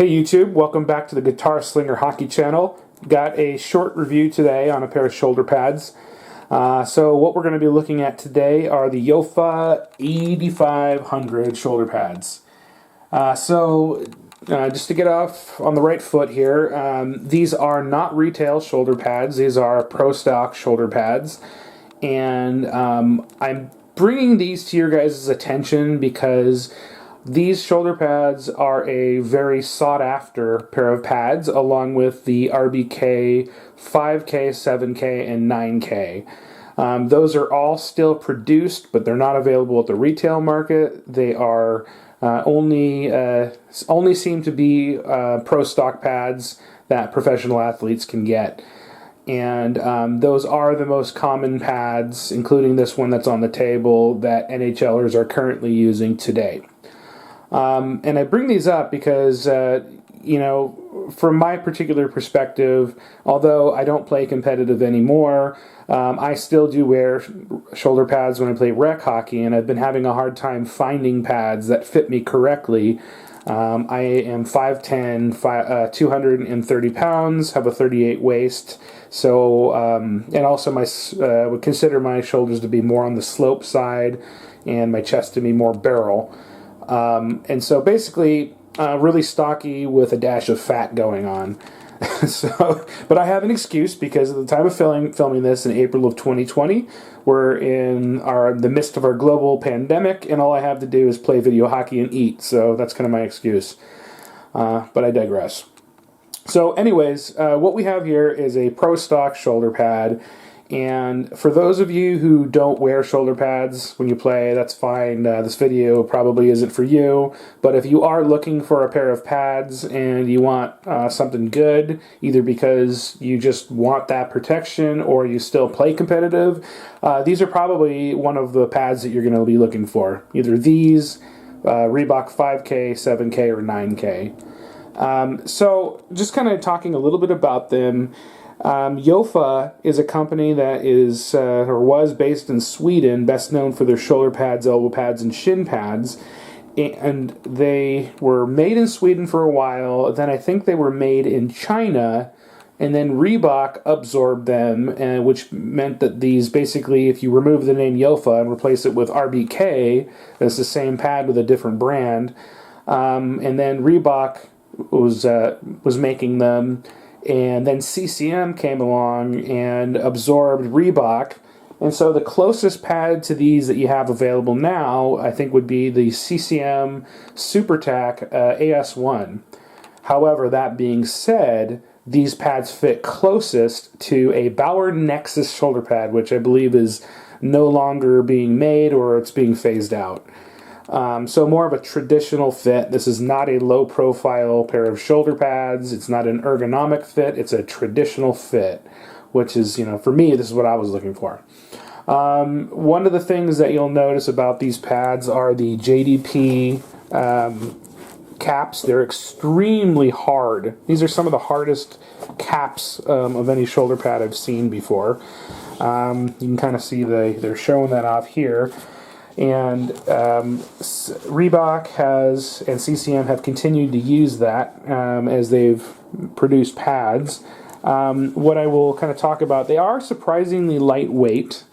Hey YouTube, welcome back to the Guitar Slinger Hockey channel. Got a short review today on a pair of shoulder pads. So what we're going to be looking at today are the Jofa 8500 shoulder pads. Just to get off on the right foot here, these are not retail shoulder pads. These are pro stock shoulder pads. And I'm bringing these to your guys' attention because these shoulder pads are a very sought-after pair of pads, along with the RBK 5K, 7K, and 9K. Those are all still produced, but they're not available at the retail market. They are only seem to be pro stock pads that professional athletes can get. And those are the most common pads, including this one that's on the table, that NHLers are currently using today. And I bring these up because, from my particular perspective, although I don't play competitive anymore, I still do wear shoulder pads when I play rec hockey, and I've been having a hard time finding pads that fit me correctly. I am 5'10", 230 pounds, have a 38 waist, so, and also would consider my shoulders to be more on the slope side, and my chest to be more barrel. And so basically, really stocky with a dash of fat going on. But I have an excuse because at the time of filming this in April of 2020, we're in the midst of our global pandemic, and all I have to do is play video hockey and eat. So that's kind of my excuse. But I digress. So anyways, what we have here is a pro stock shoulder pad. And for those of you who don't wear shoulder pads when you play, that's fine. This video probably isn't for you. But if you are looking for a pair of pads and you want something good, either because you just want that protection or you still play competitive, these are probably one of the pads that you're going to be looking for. Either these, Reebok 5K, 7K, or 9K. So just kind of talking a little bit about them. Jofa is a company that is or was based in Sweden, best known for their shoulder pads, elbow pads, and shin pads. And they were made in Sweden for a while. Then I think they were made in China, and then Reebok absorbed them, which meant that these basically, if you remove the name Jofa and replace it with RBK, it's the same pad with a different brand. And then Reebok was making them. And then CCM came along and absorbed Reebok. And so the closest pad to these that you have available now, I think, would be the CCM SuperTac AS1. However, that being said, these pads fit closest to a Bauer Nexus shoulder pad, which I believe is no longer being made, or it's being phased out. So more of a traditional fit. This is not a low-profile pair of shoulder pads. It's not an ergonomic fit. It's a traditional fit, which is, for me, this is what I was looking for. One of the things that you'll notice about these pads are the JDP caps. They're extremely hard. These are some of the hardest caps of any shoulder pad I've seen before. You can kind of see they're showing that off here. And Reebok and CCM have continued to use that as they've produced pads. What I will kind of talk about, they are surprisingly lightweight,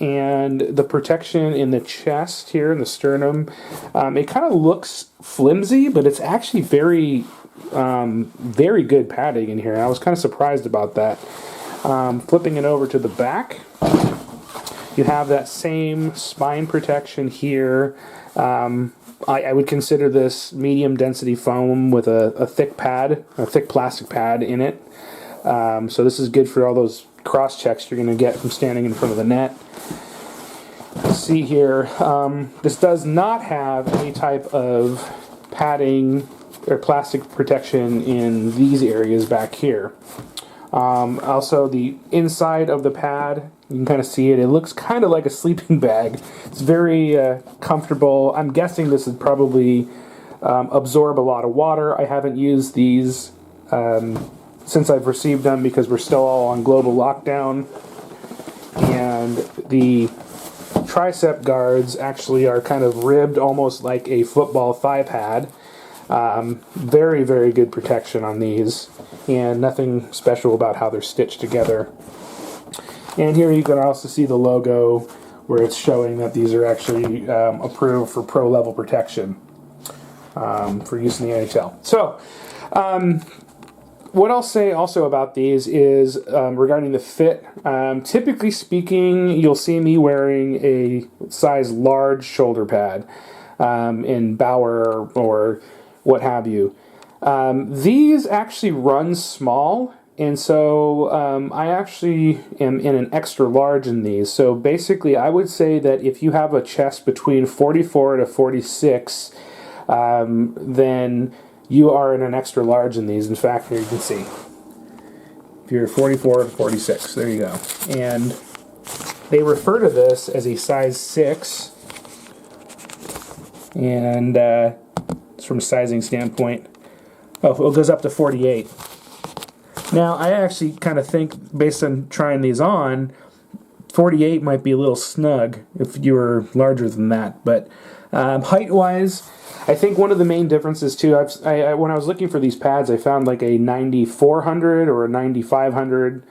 and the protection in the chest here, in the sternum, it kind of looks flimsy, but it's actually very, very good padding in here. And I was kind of surprised about that. Flipping it over to the back, you have that same spine protection here. I would consider this medium density foam with a thick plastic pad in it. So this is good for all those cross checks you're going to get from standing in front of the net. See here, this does not have any type of padding or plastic protection in these areas back here. Also, the inside of the pad, you can kind of see it. It looks kind of like a sleeping bag. It's very comfortable. I'm guessing this would probably absorb a lot of water. I haven't used these since I've received them because we're still all on global lockdown. And the tricep guards actually are kind of ribbed almost like a football thigh pad. Very, very good protection on these, and nothing special about how they're stitched together. And here you can also see the logo where it's showing that these are actually approved for pro level protection for use in the NHL. So, what I'll say also about these is regarding the fit. Typically speaking, you'll see me wearing a size large shoulder pad in Bauer or what have you. These actually run small, and so I actually am in an extra large in these. So basically, I would say that if you have a chest between 44 to 46, then you are in an extra large in these. In fact, here you can see. If you're 44 to 46, there you go. And they refer to this as a size 6. And from a sizing standpoint, it goes up to 48. Now, I actually kind of think, based on trying these on, 48 might be a little snug if you were larger than that. But height-wise, I think one of the main differences too, when I was looking for these pads, I found like a 9400 or a 9500.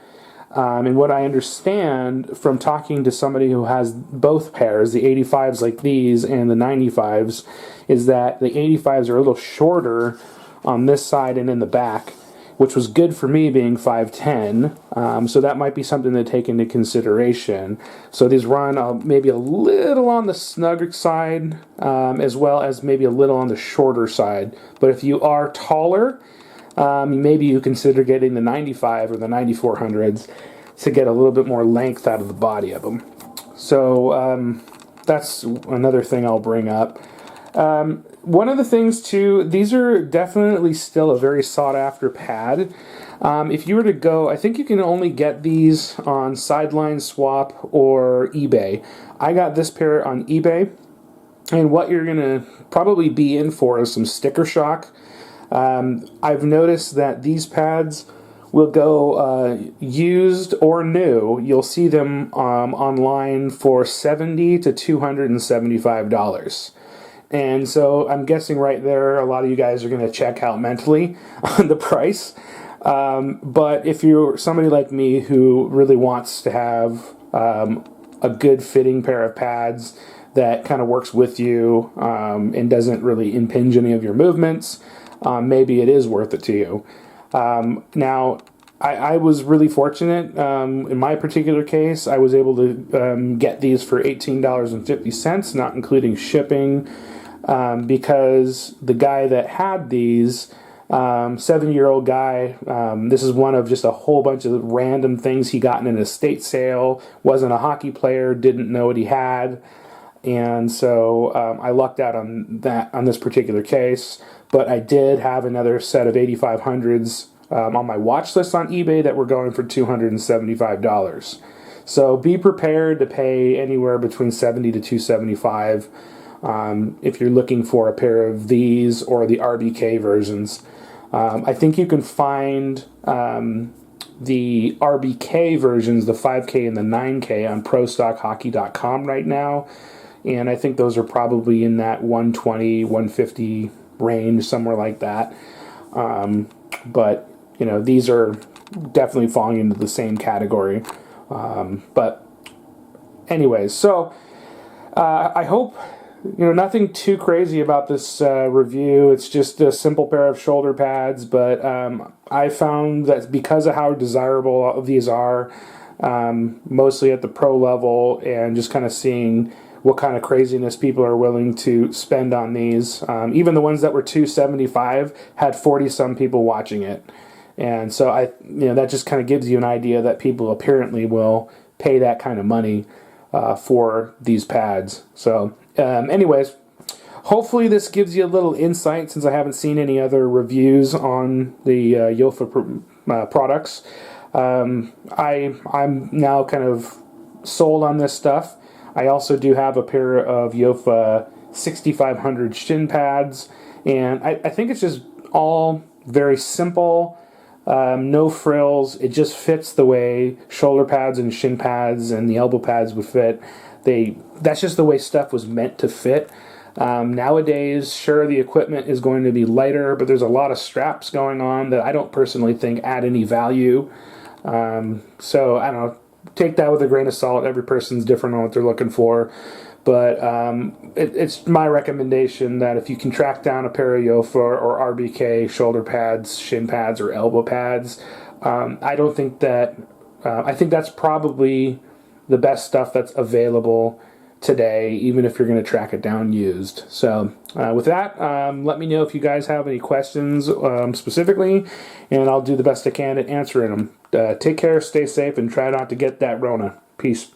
And what I understand from talking to somebody who has both pairs, the 85s like these and the 95s, is that the 85s are a little shorter on this side and in the back, which was good for me being 5'10", so that might be something to take into consideration. So these run maybe a little on the snugger side, as well as maybe a little on the shorter side. But if you are taller, maybe you consider getting the 95 or the 9400s to get a little bit more length out of the body of them. So that's another thing I'll bring up. One of the things too, these are definitely still a very sought after pad. If you were to go, I think you can only get these on Sideline Swap or eBay. I got this pair on eBay, and what you're going to probably be in for is some sticker shock. I've noticed that these pads will go used or new. You'll see them online for $70 to $275. And so I'm guessing right there, a lot of you guys are going to check out mentally on the price. But if you're somebody like me who really wants to have a good fitting pair of pads that kind of works with you and doesn't really impinge any of your movements, maybe it is worth it to you. Now, I was really fortunate. In my particular case, I was able to get these for $18.50, not including shipping, because the guy that had these, 7-year-old guy, this is one of just a whole bunch of random things he got in an estate sale, wasn't a hockey player, didn't know what he had, and so I lucked out on this particular case. But I did have another set of 8500s on my watch list on eBay that were going for $275. So be prepared to pay anywhere between $70 to $275 if you're looking for a pair of these or the RBK versions. I think you can find the RBK versions, the 5K and the 9K, on ProStockHockey.com right now, and I think those are probably in that 120, 150 range, somewhere like that. But these are definitely falling into the same category. But anyways, so I hope nothing too crazy about this review. It's just a simple pair of shoulder pads, but I found that because of how desirable these are, mostly at the pro level, and just kind of seeing what kind of craziness people are willing to spend on these. Even the ones that were $275 had 40-some people watching it. And so that just kind of gives you an idea that people apparently will pay that kind of money for these pads. So anyways, hopefully this gives you a little insight, since I haven't seen any other reviews on the Jofa products. I'm now kind of sold on this stuff. I also do have a pair of Jofa 6500 shin pads, and I think it's just all very simple, no frills. It just fits the way shoulder pads and shin pads and the elbow pads would fit. That's just the way stuff was meant to fit. Nowadays, sure, the equipment is going to be lighter, but there's a lot of straps going on that I don't personally think add any value. So I don't know. Take that with a grain of salt. Every person's different on what they're looking for. But it's my recommendation that if you can track down a pair of Jofa or RBK shoulder pads, shin pads, or elbow pads, I don't think that. I think that's probably the best stuff that's available today, even if you're going to track it down used. So with that, let me know if you guys have any questions specifically, and I'll do the best I can at answering them. Take care, stay safe, and try not to get that Rona. Peace.